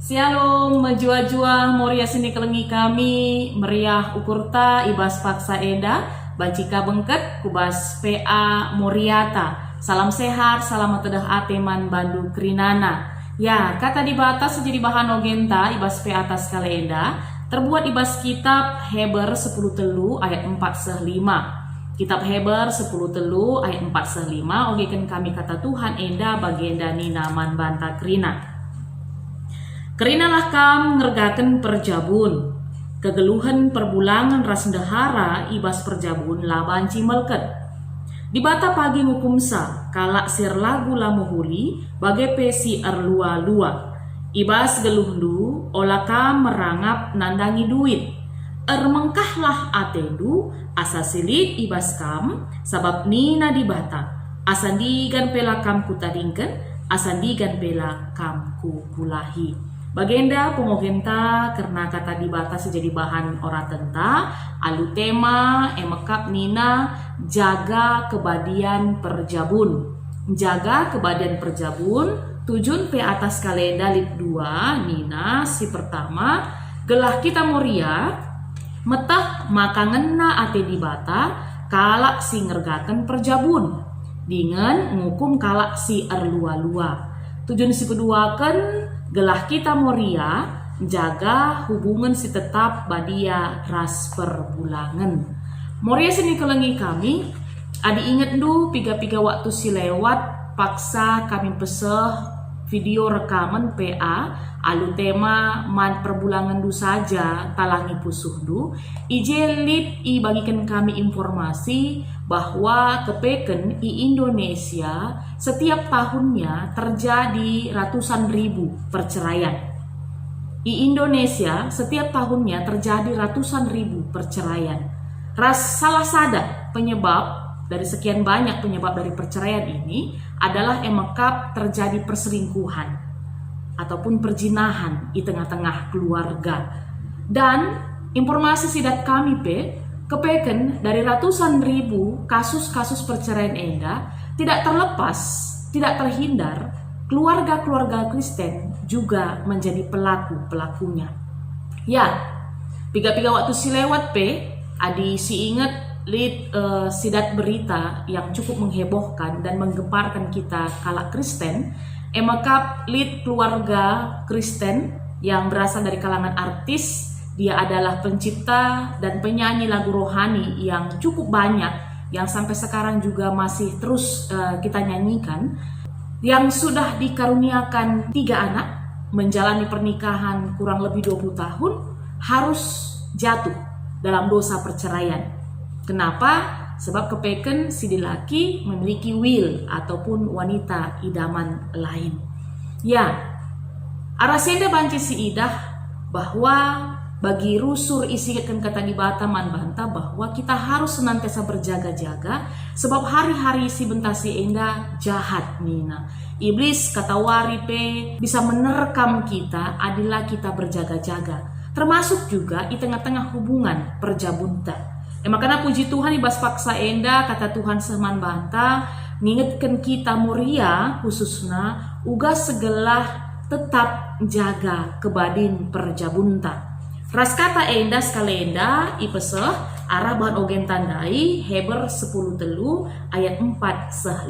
Shalom, menjua-jua Moria sini kelengi kami, meriah ukurta ibas paksa eda, bacika bengket kubas PA Moriata. Salam sehat, salam tedah ateman bandu krinana. Ya, kata dibatas jadi bahan ogenta ibas PA atas kalenda, terbuat ibas kitab Heber 10 telu ayat 4 5. Kitab Heber 10 telu ayat 4 5, ogekan kami kata Tuhan enda bagenda nina man banta krina. Kerinalah kam ngergaken perjabun, kegeluhan perbulangan ras dahara ibas perjabun laban cimelket. Di bata pagi ngukumsa, kalak sir lagu lamuhuli, bagai pesi erlua-lua. Ibas geluhlu, olah kam merangap nandangi duit. Mengkahlah atendu, asa silit ibas kam, sabab nina di bata. Asandigan pela kam kutadingken, asandigan pela kam kupulahi. Bagenda pengogenta karena kata dibatas jadi bahan ora tenta alu tema emekap nina jaga kebadian perjabun. Jaga kebadian perjabun tujun pe atas kalenda lit 2 nina si pertama gelah kita moria metah maka ngena ate dibata kalak si ngergaken perjabun dengan ngukum kalak si erlua-lua. Tujuan si kedua kan gelah kita moria jaga hubungan si tetap badia ras perbulangan. Moria sini kelengi kami adi inget du piga-piga waktu si lewat paksa kami peseh video rekaman PA alu tema man perbulangan du saja talangi pusuh du ijelit i bagikan kami informasi bahwa kepeken i Indonesia setiap tahunnya terjadi ratusan ribu perceraian. I Indonesia setiap tahunnya terjadi ratusan ribu perceraian. Salah sada penyebab dari sekian banyak penyebab dari perceraian ini adalah emekap terjadi perselingkuhan ataupun perjinahan di tengah-tengah keluarga. Dan informasi sidat kami kepeken dari ratusan ribu kasus-kasus perceraian enda tidak terlepas, tidak terhindar keluarga-keluarga Kristen juga menjadi pelaku-pelakunya. Ya, piga-piga waktu si lewat adi si ingat lihat sidat berita yang cukup menghebohkan dan menggemparkan kita kalak Kristen. Emakap lihat keluarga Kristen yang berasal dari kalangan artis. Dia adalah pencipta dan penyanyi lagu rohani yang cukup banyak, yang sampai sekarang juga masih terus kita nyanyikan, yang sudah dikaruniakan 3 anak, menjalani pernikahan kurang lebih 20 tahun, harus jatuh dalam dosa perceraian. Kenapa? Sebab kepeken si laki memiliki will ataupun wanita idaman lain. Ya, arasenda banci si idah bahwa bagi rusur isikan kata di bata man banta bahwa kita harus senantiasa berjaga-jaga sebab hari-hari si bentasi enda jahat nina. Iblis kata wari bisa menerkam kita adalah kita berjaga-jaga. Termasuk juga di tengah-tengah hubungan perjabunta. Makanya puji Tuhan ibas paksa enda kata Tuhan seman banta ngingetkan kita moria khususnya uga segelah tetap jaga kebadin perjabunta. Ras kata enda skalenda ipeseh arah bahan ogen tandai Heber 10 telu ayat 4 5.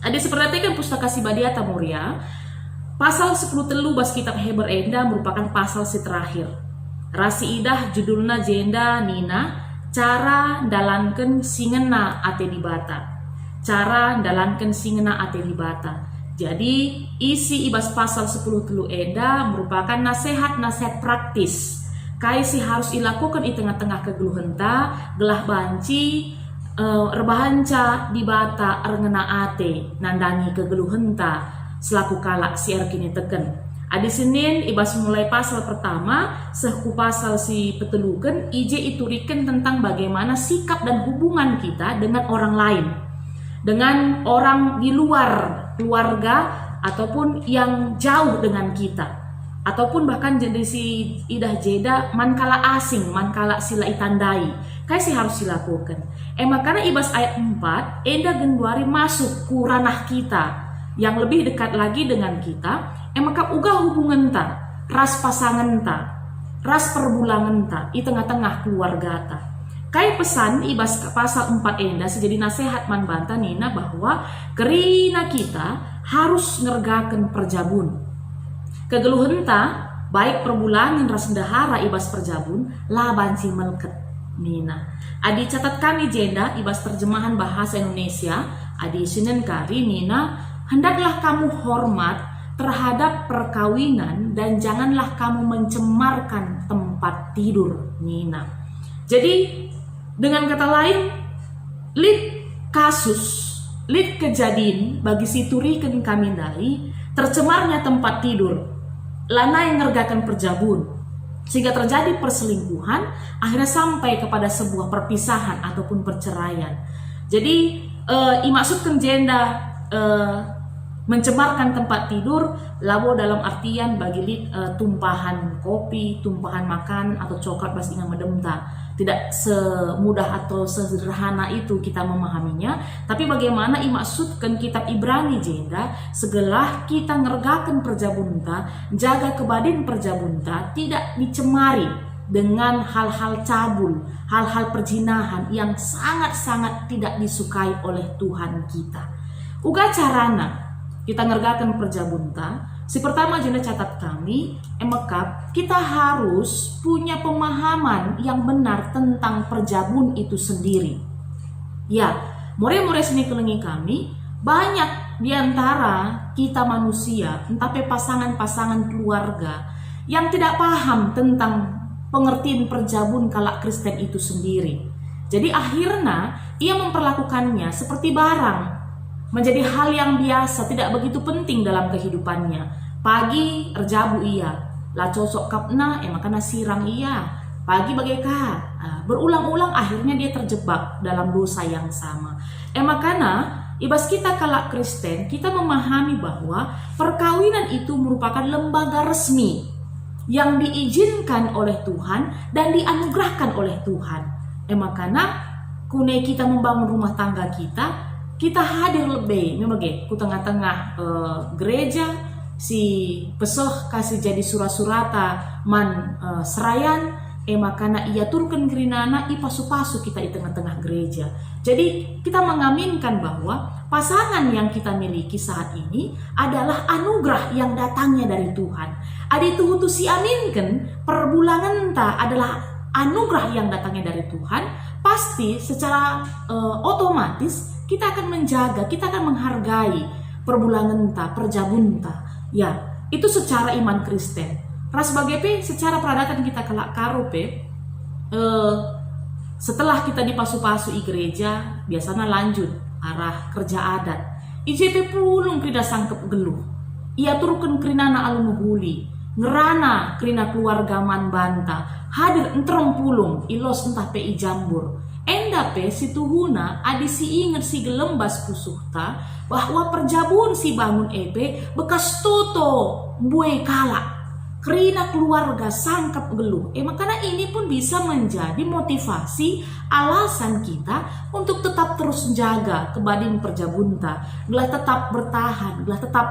Ada seperhatikan pustaka si badiata moria pasal 10 telu bas kitab Heber enda merupakan pasal si terakhir. Rasi idah judulna jenda nina cara dalanken singena ate dibata. Cara dalanken singena ate dibata. Jadi isi ibas pasal 10 telu eda merupakan nasihat-nasihat praktis. Kai si harus dilakukan di tengah-tengah kegeluhenta, gelah banci, rebahanca dibata erngena ate, nandangi kegeluhenta, selaku kalak si erkini teken. Adi Senin ibas mulai pasal pertama, sehu pasal si peteluken, ije ituriken tentang bagaimana sikap dan hubungan kita dengan orang lain. Dengan orang di luar keluarga ataupun yang jauh dengan kita. Ataupun bahkan jadi si idah jeda mankala asing, mankala sila itandai. Kayak sih harus dilakukan. Makanya ibas ayat 4, enda genduari masuk ku ranah kita. yang lebih dekat lagi dengan kita, maka uga hubungan ta, ras pasangan ta, ras perbulangan ta, di tengah-tengah keluarga ta. Kai pesan ibas pasal 4 enda sejadi nasihat man banta nina bahwa kerina kita harus ngergakan perjabun. Kegeluhan ta, baik perbulangan ras dahara ibas perjabun, laban si melket nina. Adi catat kami jenda ibas terjemahan bahasa Indonesia, adi Senin kari nina, hendaklah kamu hormat terhadap perkawinan dan janganlah kamu mencemarkan tempat tidur nina. Jadi dengan kata lain, lid kasus, lid kejadian bagi situriken kami dari tercemarnya tempat tidur, lana yang ngergakan perjabun, sehingga terjadi perselingkuhan, akhirnya sampai kepada sebuah perpisahan ataupun perceraian. Jadi maksudkan jenda mencemarkan tempat tidur, labo dalam artian bagi tumpahan kopi, tumpahan makan atau coklat bas ingat medemta. Tidak semudah atau sederhana itu kita memahaminya, tapi bagaimana imaksudkan kitab Ibrani jenda, segelah kita ngergakan perjabunta, jaga kebadin perjabunta, tidak dicemari dengan hal-hal cabul, hal-hal perjinahan yang sangat-sangat tidak disukai oleh Tuhan kita. Uga carana kita ngergakan perjabunta, si pertama jenda catat kami, emekap kita harus punya pemahaman yang benar tentang perjabun itu sendiri. Ya, more-more sini kelengi kami, banyak diantara kita manusia, entah pasangan-pasangan keluarga, yang tidak paham tentang pengertian perjabun kalak Kristen itu sendiri. Jadi akhirnya ia memperlakukannya seperti barang, menjadi hal yang biasa, tidak begitu penting dalam kehidupannya. Pagi erjabu ia, la cosok kapna, makana sirang ia. Pagi bagaikah? Berulang-ulang akhirnya dia terjebak dalam dosa yang sama. Makana ibas kita kalak Kristen, kita memahami bahwa perkawinan itu merupakan lembaga resmi yang diizinkan oleh Tuhan dan dianugerahkan oleh Tuhan. Makana kune kita membangun rumah tangga kita hadir lebih, ku tengah-tengah gereja, si pesoh kasih jadi surah-surata man serayan, makana ia turkan kerinana ipasu-pasu kita di tengah-tengah gereja. Jadi kita mengaminkan bahwa pasangan yang kita miliki saat ini adalah anugerah yang datangnya dari Tuhan. Adi tuh si aminkan perbulangan ta adalah anugerah yang datangnya dari Tuhan, pasti secara otomatis kita akan menjaga, kita akan menghargai perbulangan ta, perjabun ta. Ya, itu secara iman Kristen. Ras bagepe secara peradatan kita kelak karope, setelah kita dipasu-pasu i gereja, biasanya lanjut arah kerja adat. IJP pulung krida sangkep geluh. Ia turun kerinana alun huli, ngerana kerina keluarga man banta, hadir entrem pulung, ilos entah pe jambur. Endape si tuhuna adi si inget si gelembas pusuhta bahwa perjabun si bangun epe bekas toto buai kala kerina keluarga sangkap geluh. Makanya ini pun bisa menjadi motivasi alasan kita untuk tetap terus jaga kebadin perjabunta, gelah tetap bertahan, gelah tetap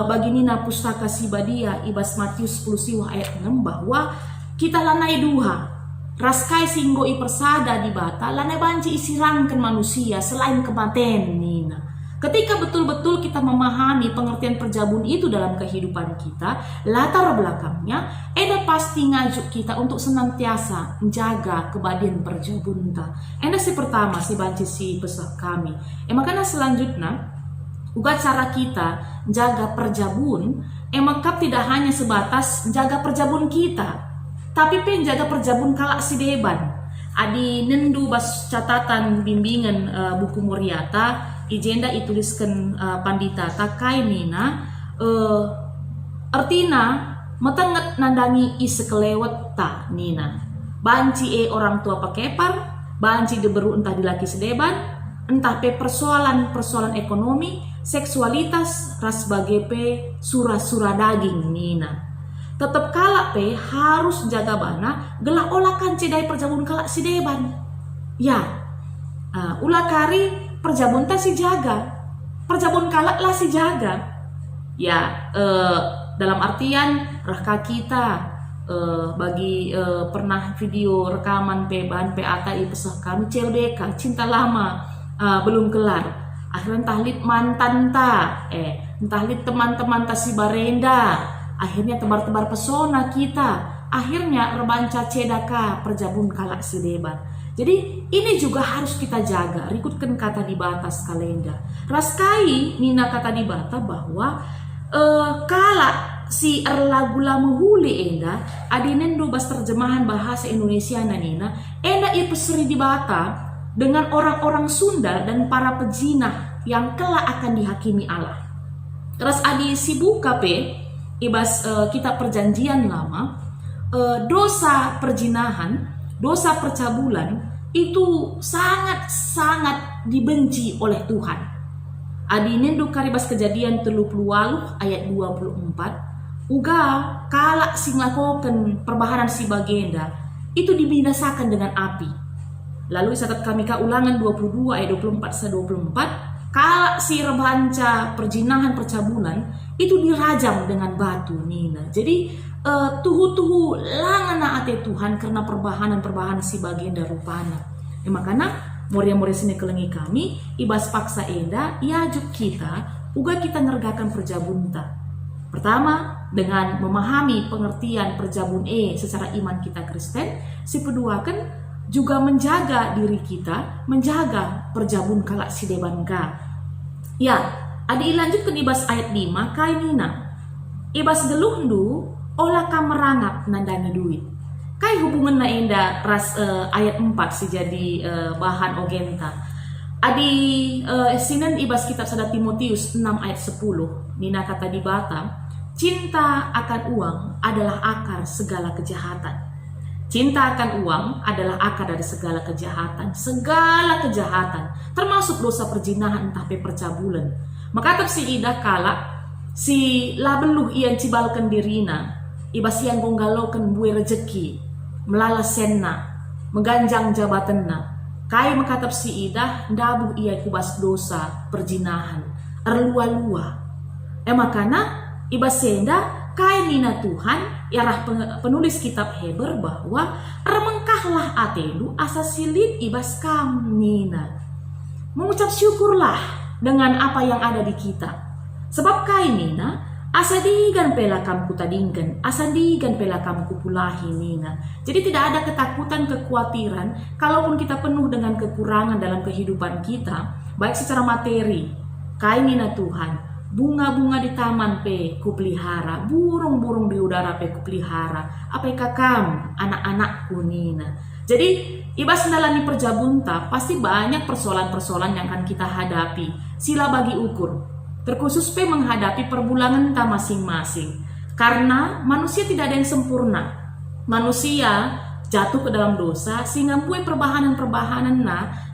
baginina pustaka si badia ibas Matius 10 siwah ayat 6 bahwa kita lanai duha raskai singgo ipersada di bata lanai banci isirangkan manusia selain kematian nina. Ketika betul-betul kita memahami pengertian perjabun itu dalam kehidupan kita, latar belakangnya eda pasti ngajuk kita untuk senantiasa menjaga kebadian perjabun ta. Eda si pertama si banci si pesak kami. Makanya selanjutnya uga cara kita jaga perjabun makap tidak hanya sebatas jaga perjabun kita, tapi penjaga perjabun kalak si deban. Adi nendu bas catatan bimbingan buku Moriata, ijenda ituliskan pandita takai nina, artina metenget nandangi isekelewet ta nina. Banci orang tua pakepar, banci deberu entah dilaki sedeban, entah pe persoalan ekonomi, seksualitas, ras bagepe surah-surah daging nina. Tetap kalak pe harus jaga bana gelah olakan cedai perjabun kalak si deban. Ya, ulah kari perjabun ta si jaga. perjabun kalak lah si jaga. Ya, dalam artian raka kita bagi pernah video rekaman bahan PAKI pesah kami CLBK cinta lama belum kelar. Akhirnya entahlit mantan entahlit teman-teman ta si Barenda. Akhirnya tebar-tebar pesona kita. Akhirnya rebanca cedaka perjabun kalak si deban. Jadi ini juga harus kita jaga. Rikutkan kata di batas kalenda. Raskai nina kata di bata bahwa kalak si erlagula menghuli enda adinen dubas terjemahan bahasa Indonesia nanina enda ipeseri di bata dengan orang-orang Sunda dan para pejinah yang kelak akan dihakimi Allah. Terus adi si buka ibas kitab perjanjian lama, dosa perjinahan, dosa percabulan itu sangat-sangat dibenci oleh Tuhan. Adinen du karibas kejadian 30 ayat 24, uga kalak sing lakoken perbahanan si bagenda itu dibinasakan dengan api. Lalu saat kami ka ulangan 22 ayat 24 kalak si rebanca perjinahan percabulan itu dirajam dengan batu nina. Jadi tuhu-tuhu langana ate Tuhan karena perbahanan si bagenda rupana. Makanya moria-moria sini kelengi kami ibas paksa enda iajuk kita uga kita ngergakan perjabunta. Pertama dengan memahami pengertian perjabun secara iman kita Kristen. Si kedua kan juga menjaga diri kita, menjaga perjabun kalak si debanka. Ya, adi lanjutkan ibas ayat 5 kainina. Ibas geluhndu olah ka merangap nandani duit. Kai hubungan na enda ras ayat 4 si jadi bahan ogenta. Adi sinan ibas kitab sada Timotius 6 ayat 10. Nina kata di bata, cinta akan uang adalah akar segala kejahatan. Cinta akan uang adalah akar dari segala kejahatan, termasuk dosa perjinahan entah percabulan. Maka si ida kalak si labeluh ian cibalkan dirina, ibas yang gonggalokan bue rezeki, melalas senna, mengganjang jabatanna. Kai makatap si ida ndabuh ia kubas dosa perjinahan, erlua-lua. Makana ibas senda kai nina Tuhan yarah penulis kitab Heber bahwa remengkahlah atelu asa silit ibas kam nina. Mengucap syukurlah dengan apa yang ada di kita. Sebab kai nina asa digan pelakam kutadingkan, asa digan pelakam kupulahi nina. Jadi tidak ada ketakutan, kekhawatiran kalaupun kita penuh dengan kekurangan dalam kehidupan kita, baik secara materi. Kai nina Tuhan bunga-bunga di taman kupelihara, burung-burung di udara kupelihara, apa kakam anak-anakku nina. Jadi ibas mendalami perjabunta pasti banyak persoalan-persoalan yang akan kita hadapi. Sila bagi ukur, terkhusus menghadapi perbulangan ta masing-masing. Karena manusia tidak ada yang sempurna. Manusia jatuh ke dalam dosa sehingga pue perbahanan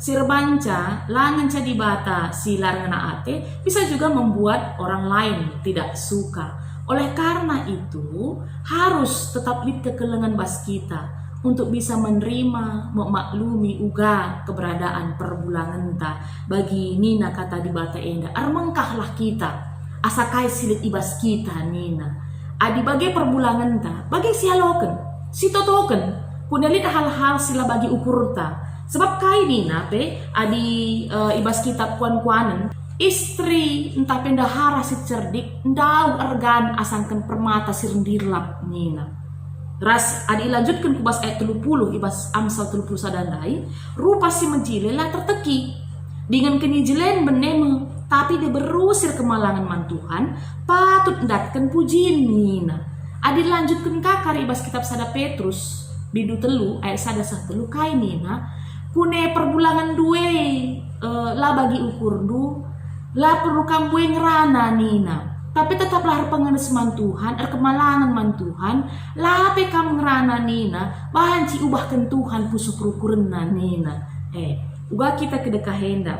si rebanca langan cadi bata si larangana ate bisa juga membuat orang lain tidak suka. Oleh karena itu harus tetap lid kekelengan bas kita untuk bisa menerima memaklumi uga keberadaan perbulangan ta. Bagi nina kata di bata enda armengkahlah kita asakai silit ibas kita nina adi bagai perbulangan ta bagai sialoken si totoken kunelit hal-hal sila bagi ukur ta. Sebab kai nina adi ibas kitab kuan-kuanen istri entah pendahara si cerdik ndau ergan asangkan permata si rendirlap nina. Ras adi lanjutkan kubas ayat 30 ibas Amsal 30 sadandai rupa si menjilela terteki dengan kenijilen benemu tapi dia berusir kemalangan mantuhan patut ndatkan pujiin nina. Adi lanjutkan kakar ibas kitab sada Petrus bidu telu ayat sada telu kai nina kune perbulangan due lah bagi ukur du lah perlu kamu ngerana nina tapi tetaplah pengenes mantuhan kemalangan mantuhan lah pe kamu ngerana nina bahan ci ubahkan Tuhan pusuk rukurna nina uga kita kedekah hendak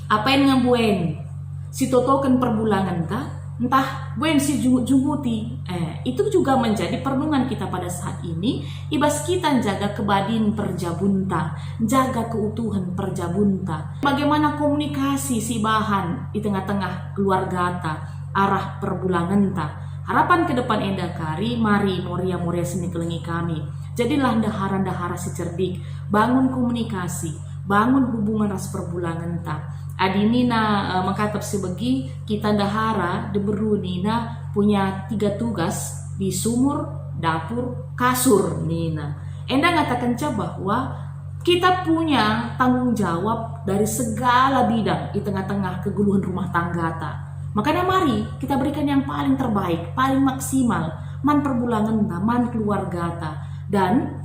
apa yang ngabuen si totokan perbulangan ta entah buen si jumuti. Itu juga menjadi perenungan kita pada saat ini. Ibas kita jaga kebadin perjabunta, jaga keutuhan perjabunta. Bagaimana komunikasi si bahan di tengah-tengah keluarga ta, arah perbulangan ta. Harapan ke depan enda kari, mari Moria sini kelengi kami. Jadilah dahara si cerdik, bangun komunikasi, bangun hubungan ras perbulangan ta. Adi Nina mengkatap sebegi kita dahara deberu Nina punya 3 tugas di sumur, dapur, kasur Nina. Enda ngatakan bahwa kita punya tanggung jawab dari segala bidang di tengah-tengah keguluhan rumah tangga ta. Makanya mari kita berikan yang paling terbaik, paling maksimal, man perbulangan ta, man keluarga ta. Dan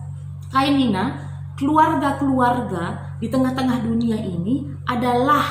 kain Nina, keluarga-keluarga di tengah-tengah dunia ini adalah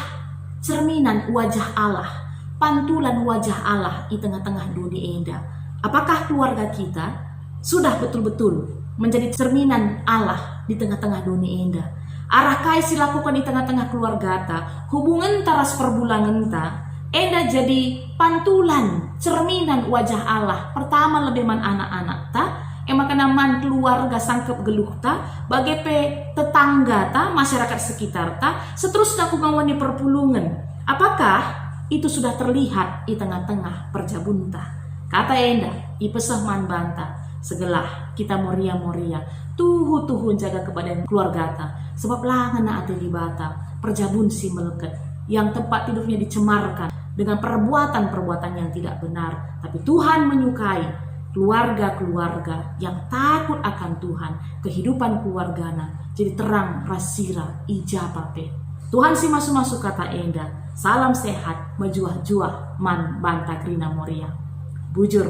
cerminan wajah Allah, pantulan wajah Allah di tengah-tengah dunia enda. Apakah keluarga kita sudah betul-betul menjadi cerminan Allah di tengah-tengah dunia enda? Arah kaisi lakukan di tengah-tengah keluarga ta, hubungan taras perbulangan ta, enda jadi pantulan, cerminan wajah Allah. Pertama lebih man anak-anak ta, makanya man keluarga sangkep geluh ta, bagai pe tetangga ta, masyarakat sekitar ta, seterusnya aku ngawan di perpulungan. Apakah itu sudah terlihat di tengah-tengah perjabunta? Kata enda, ipesah man banta, segelah kita moria tuhu jaga kepada keluarga ta, sebab langan na ate di bata, perjabun si meleket, yang tempat tidurnya dicemarkan dengan perbuatan-perbuatan yang tidak benar. Tapi Tuhan menyukai keluarga-keluarga yang takut akan Tuhan, kehidupan keluargana jadi terang rasira ijapape. Tuhan si masuk-masuk kata enda, salam sehat, majuah-juah man banta krina moria. Bujur